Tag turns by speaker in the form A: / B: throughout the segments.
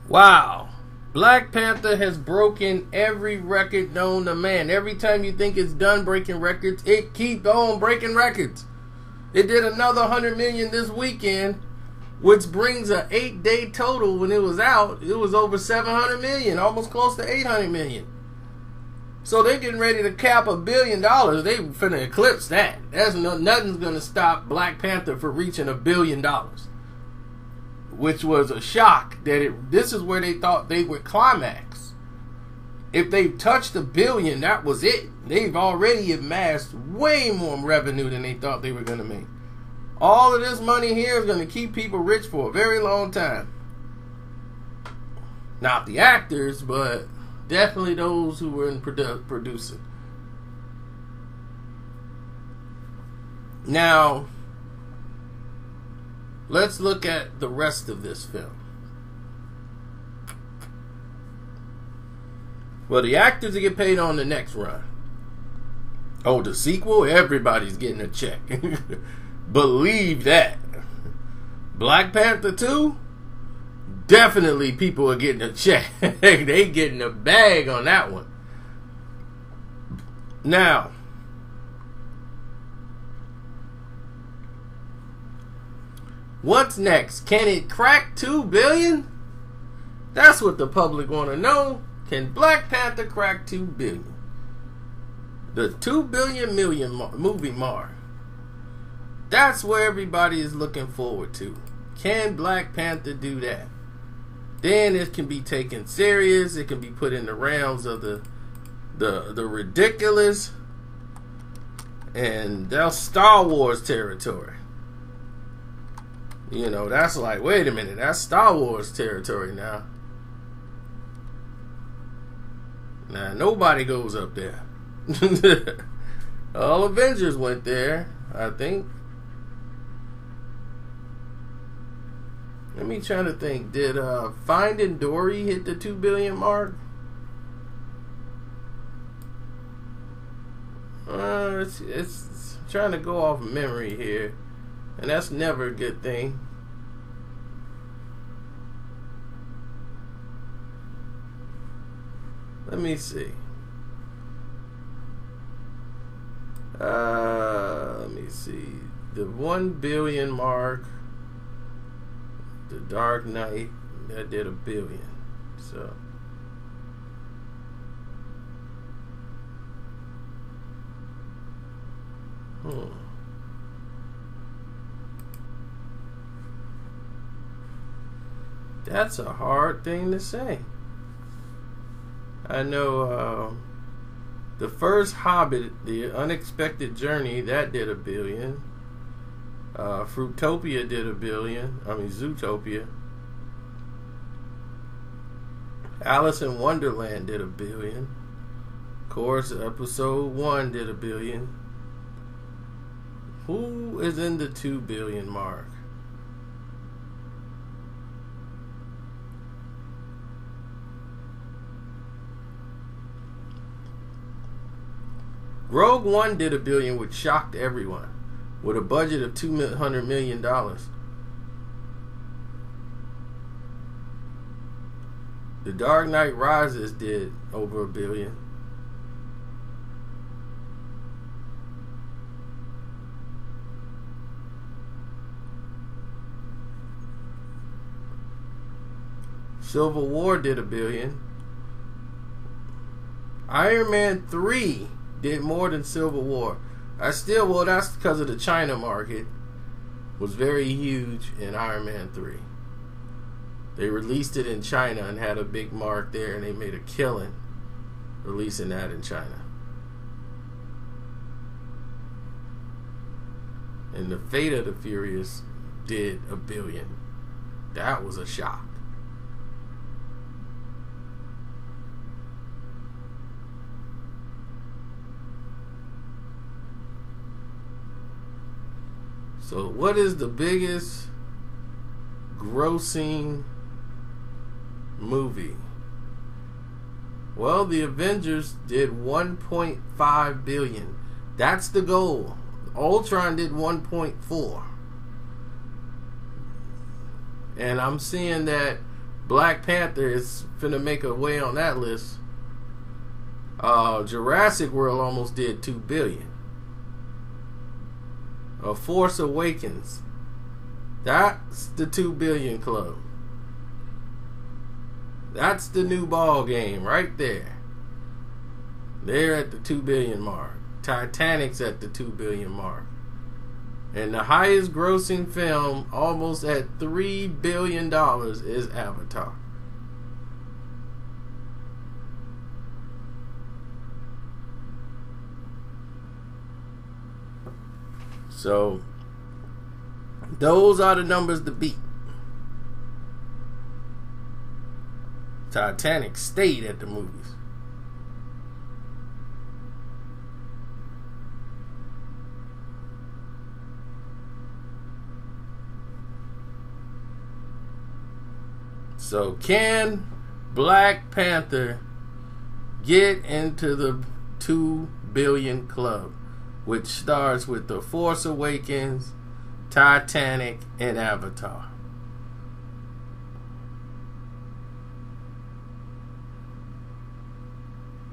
A: Wow. Black Panther has broken every record known to man. Every time you think it's done breaking records, it keeps on breaking records. It did another 100 million this weekend, which brings an 8-day total. When it was out, it was over 700 million, almost close to 800 million. So they're getting ready to cap $1 billion. They finna eclipse that. Nothing's gonna stop Black Panther from reaching $1 billion. Which was a shock that this is where they thought they would climax. If they touched $1 billion, that was it. They've already amassed way more revenue than they thought they were going to make. All of this money here is going to keep people rich for a very long time. Not the actors, but definitely those who were in producing. Now, let's look at the rest of this film. Well, the actors get paid on the next run. Oh, the sequel? Everybody's getting a check. Believe that. Black Panther 2? Definitely people are getting a check. They getting a bag on that one. Now, what's next? Can it crack 2 billion? That's what the public want to know. Can Black Panther crack 2 billion? The 2 billion movie mark. That's where everybody is looking forward to. Can Black Panther do that? Then it can be taken serious. It can be put in the realms of the ridiculous. And that's Star Wars territory. You know, that's like, wait a minute, that's Star Wars territory now. Now, nobody goes up there. All Avengers went there, I think. Let me try to think. Did Finding Dory hit the 2 billion mark? It's trying to go off memory here. And that's never a good thing. Let me see. Let me see. The 1 billion mark. The Dark Knight, that did $1 billion. So. That's a hard thing to say. I know the first Hobbit, The Unexpected Journey, that did $1 billion. Fruitopia did $1 billion. I mean Zootopia. Alice in Wonderland did $1 billion. Of course, episode 1 did $1 billion. Who is in the 2 billion mark? Rogue One did $1 billion, which shocked everyone, with a budget of $200 million. The Dark Knight Rises did over $1 billion. Civil War did $1 billion. Iron Man 3 did more than Civil War. That's because of the China market. Was very huge in Iron Man 3. They released it in China and had a big mark there, and they made a killing releasing that in China. And the Fate of the Furious did $1 billion. That was a shock. So what is the biggest grossing movie? Well, the Avengers did 1.5 billion. That's the goal. Ultron did 1.4. And I'm seeing that Black Panther is finna make a way on that list. Jurassic World almost did 2 billion. Force Awakens, that's the 2 billion club. That's the new ball game right there. They're at the 2 billion mark. Titanic's at the 2 billion mark. And the highest grossing film, almost at $3 billion, is Avatar. So, those are the numbers to beat. Titanic stayed at the movies. So, can Black Panther get into the 2 billion club, which starts with The Force Awakens, Titanic, and Avatar?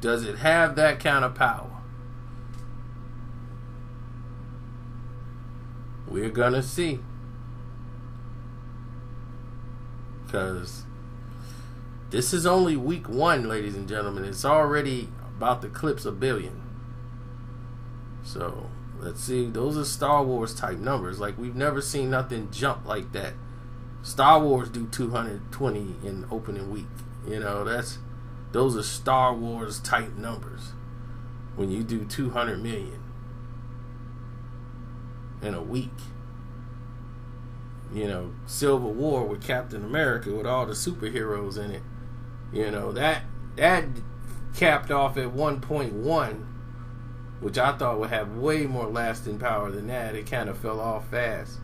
A: Does it have that kind of power? We're gonna see. Because this is only week 1, ladies and gentlemen. It's already about to eclipse $1 billion. So let's see. Those are Star Wars type numbers. Like, we've never seen nothing jump like that. Star Wars do 220 in opening week. You know, those are Star Wars type numbers. When you do 200 million in a week. You know, Civil War with Captain America with all the superheroes in it. You know, that capped off at 1.1, which I thought would have way more lasting power than that. It kind of fell off fast.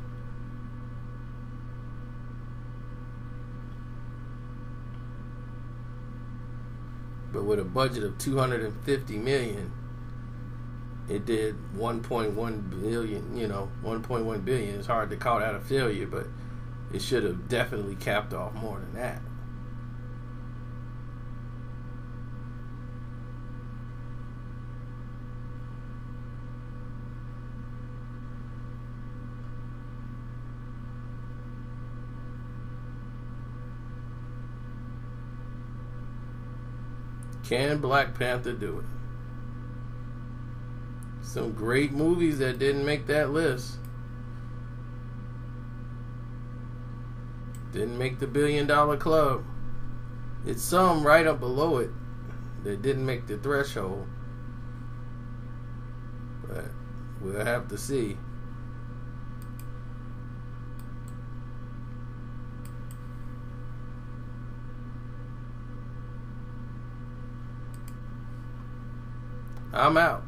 A: But with a budget of 250 million, it did 1.1 billion, you know, 1.1 billion. It's hard to call that a failure, but it should have definitely capped off more than that. Can Black Panther do it? Some great movies that didn't make that list. Didn't make the $1 billion club. It's some right up below it that didn't make the threshold. But we'll have to see. I'm out.